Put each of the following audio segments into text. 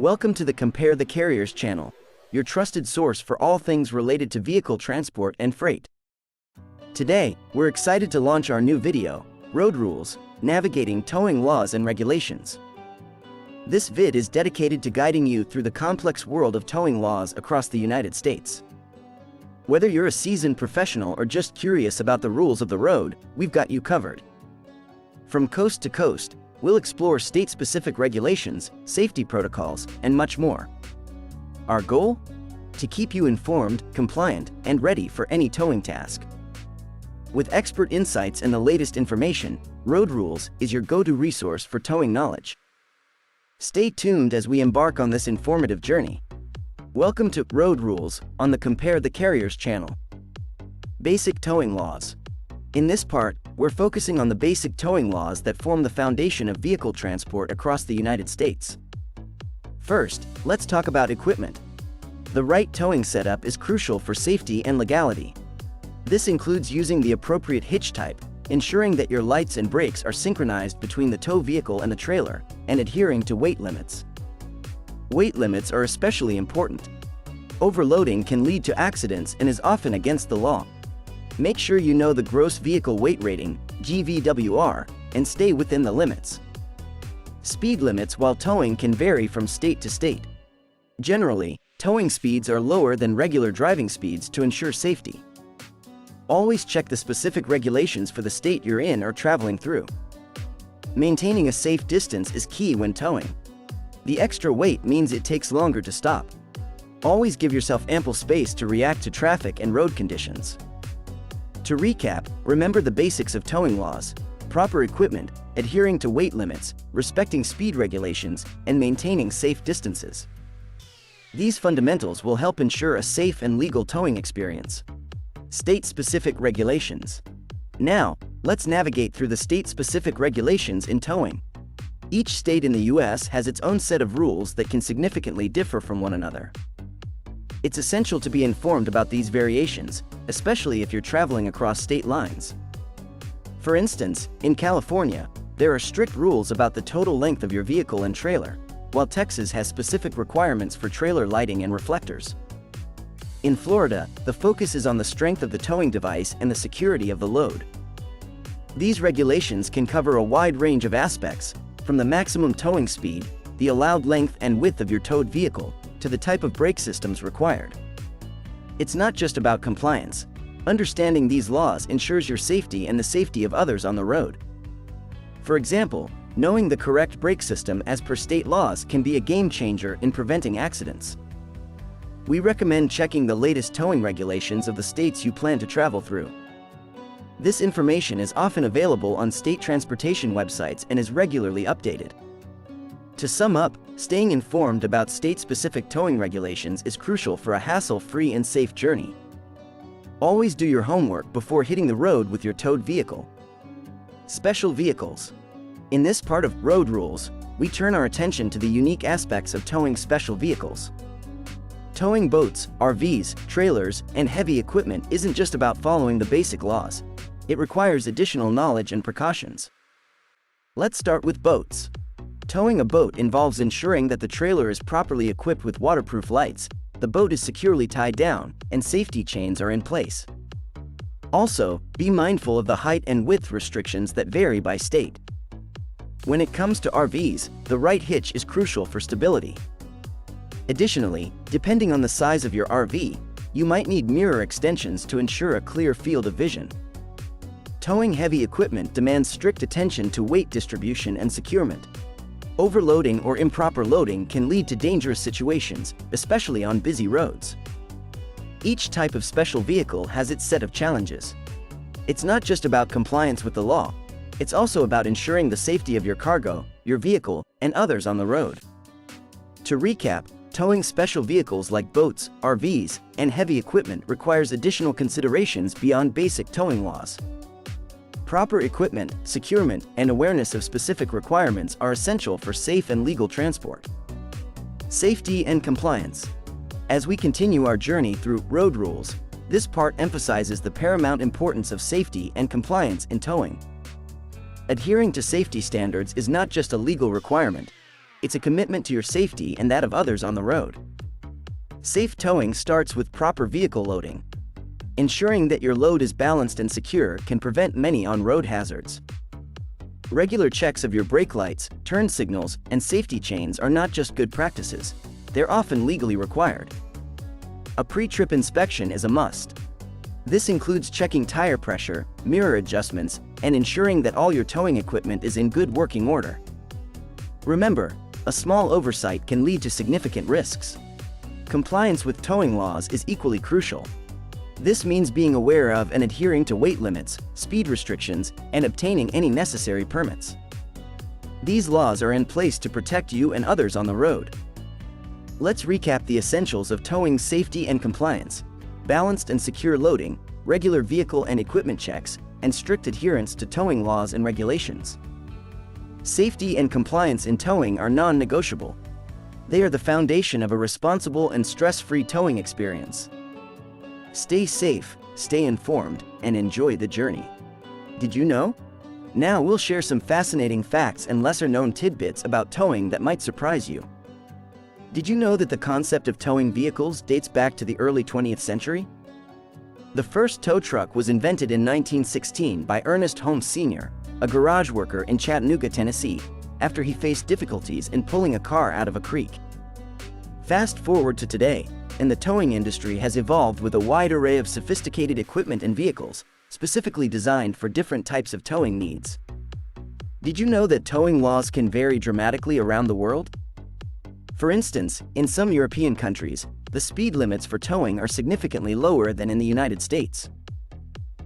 Welcome to the Compare the Carriers channel, your trusted source for all things related to vehicle transport and freight. Today, we're excited to launch our new video, Road Rules, Navigating Towing Laws and Regulations. This vid is dedicated to guiding you through the complex world of towing laws across the United States. Whether you're a seasoned professional or just curious about the rules of the road, we've got you covered. From coast to coast, we'll explore state-specific regulations, safety protocols, and much more. Our goal? To keep you informed, compliant, and ready for any towing task. With expert insights and the latest information, Road Rules is your go-to resource for towing knowledge. Stay tuned as we embark on this informative journey. Welcome to Road Rules on the Compare the Carriers channel. Basic towing laws. In this part, we're focusing on the basic towing laws that form the foundation of vehicle transport across the United States. First, let's talk about equipment. The right towing setup is crucial for safety and legality. This includes using the appropriate hitch type, ensuring that your lights and brakes are synchronized between the tow vehicle and the trailer, and adhering to weight limits. Weight limits are especially important. Overloading can lead to accidents and is often against the law. Make sure you know the gross vehicle weight rating, GVWR, and stay within the limits. Speed limits while towing can vary from state to state. Generally, towing speeds are lower than regular driving speeds to ensure safety. Always check the specific regulations for the state you're in or traveling through. Maintaining a safe distance is key when towing. The extra weight means it takes longer to stop. Always give yourself ample space to react to traffic and road conditions. To recap, remember the basics of towing laws: proper equipment, adhering to weight limits, respecting speed regulations, and maintaining safe distances. These fundamentals will help ensure a safe and legal towing experience. State-specific regulations. Now, let's navigate through the state-specific regulations in towing. Each state in the U.S. has its own set of rules that can significantly differ from one another. It's essential to be informed about these variations, especially if you're traveling across state lines. For instance, in California, there are strict rules about the total length of your vehicle and trailer, while Texas has specific requirements for trailer lighting and reflectors. In Florida, the focus is on the strength of the towing device and the security of the load. These regulations can cover a wide range of aspects, from the maximum towing speed, the allowed length and width of your towed vehicle, to the type of brake systems required. It's not just about compliance. Understanding these laws ensures your safety and the safety of others on the road. For example, knowing the correct brake system as per state laws can be a game changer in preventing accidents. We recommend checking the latest towing regulations of the states you plan to travel through. This information is often available on state transportation websites and is regularly updated. To sum up, staying informed about state-specific towing regulations is crucial for a hassle-free and safe journey. Always do your homework before hitting the road with your towed vehicle. Special vehicles. In this part of Road Rules, we turn our attention to the unique aspects of towing special vehicles. Towing boats, RVs, trailers, and heavy equipment isn't just about following the basic laws. It requires additional knowledge and precautions. Let's start with boats. Towing a boat involves ensuring that the trailer is properly equipped with waterproof lights, the boat is securely tied down, and safety chains are in place. Also, be mindful of the height and width restrictions that vary by state. When it comes to RVs, the right hitch is crucial for stability. Additionally, depending on the size of your RV, you might need mirror extensions to ensure a clear field of vision. Towing heavy equipment demands strict attention to weight distribution and securement. Overloading or improper loading can lead to dangerous situations, especially on busy roads. Each type of special vehicle has its set of challenges. It's not just about compliance with the law, it's also about ensuring the safety of your cargo, your vehicle, and others on the road. To recap, towing special vehicles like boats, RVs, and heavy equipment requires additional considerations beyond basic towing laws. Proper equipment, securement, and awareness of specific requirements are essential for safe and legal transport. Safety and compliance. As we continue our journey through Road Rules, this part emphasizes the paramount importance of safety and compliance in towing. Adhering to safety standards is not just a legal requirement, it's a commitment to your safety and that of others on the road. Safe towing starts with proper vehicle loading. Ensuring that your load is balanced and secure can prevent many on-road hazards. Regular checks of your brake lights, turn signals, and safety chains are not just good practices, they're often legally required. A pre-trip inspection is a must. This includes checking tire pressure, mirror adjustments, and ensuring that all your towing equipment is in good working order. Remember, a small oversight can lead to significant risks. Compliance with towing laws is equally crucial. This means being aware of and adhering to weight limits, speed restrictions, and obtaining any necessary permits. These laws are in place to protect you and others on the road. Let's recap the essentials of towing safety and compliance: balanced and secure loading, regular vehicle and equipment checks, and strict adherence to towing laws and regulations. Safety and compliance in towing are non-negotiable. They are the foundation of a responsible and stress-free towing experience. Stay safe, stay informed, and enjoy the journey. Did you know? Now we'll share some fascinating facts and lesser-known tidbits about towing that might surprise you. Did you know that the concept of towing vehicles dates back to the early 20th century? The first tow truck was invented in 1916 by Ernest Holmes Sr., a garage worker in Chattanooga, Tennessee, after he faced difficulties in pulling a car out of a creek. Fast forward to today, and the towing industry has evolved with a wide array of sophisticated equipment and vehicles, specifically designed for different types of towing needs. Did you know that towing laws can vary dramatically around the world? For instance, in some European countries, the speed limits for towing are significantly lower than in the United States.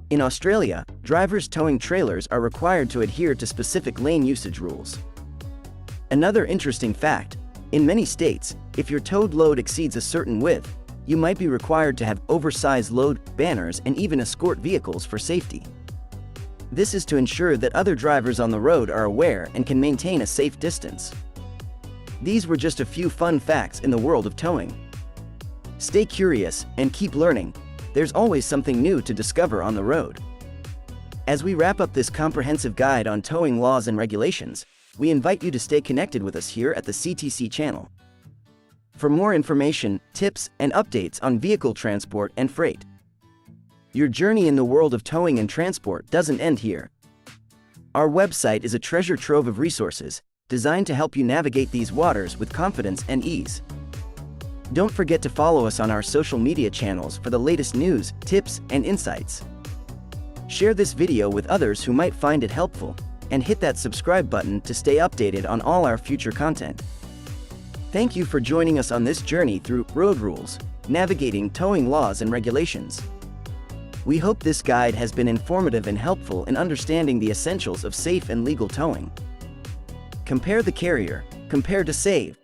In Australia, drivers towing trailers are required to adhere to specific lane usage rules. Another interesting fact: in many states, if your towed load exceeds a certain width, you might be required to have oversized load banners and even escort vehicles for safety. This is to ensure that other drivers on the road are aware and can maintain a safe distance. These were just a few fun facts in the world of towing. Stay curious and keep learning. There's always something new to discover on the road. As we wrap up this comprehensive guide on towing laws and regulations, we invite you to stay connected with us here at the CTC channel. For more information, tips, and updates on vehicle transport and freight. Your journey in the world of towing and transport doesn't end here. Our website is a treasure trove of resources, designed to help you navigate these waters with confidence and ease. Don't forget to follow us on our social media channels for the latest news, tips, and insights. Share this video with others who might find it helpful, and hit that subscribe button to stay updated on all our future content. Thank you for joining us on this journey through road rules, navigating towing laws and regulations. We hope this guide has been informative and helpful in understanding the essentials of safe and legal towing. Compare the carrier, compare to save.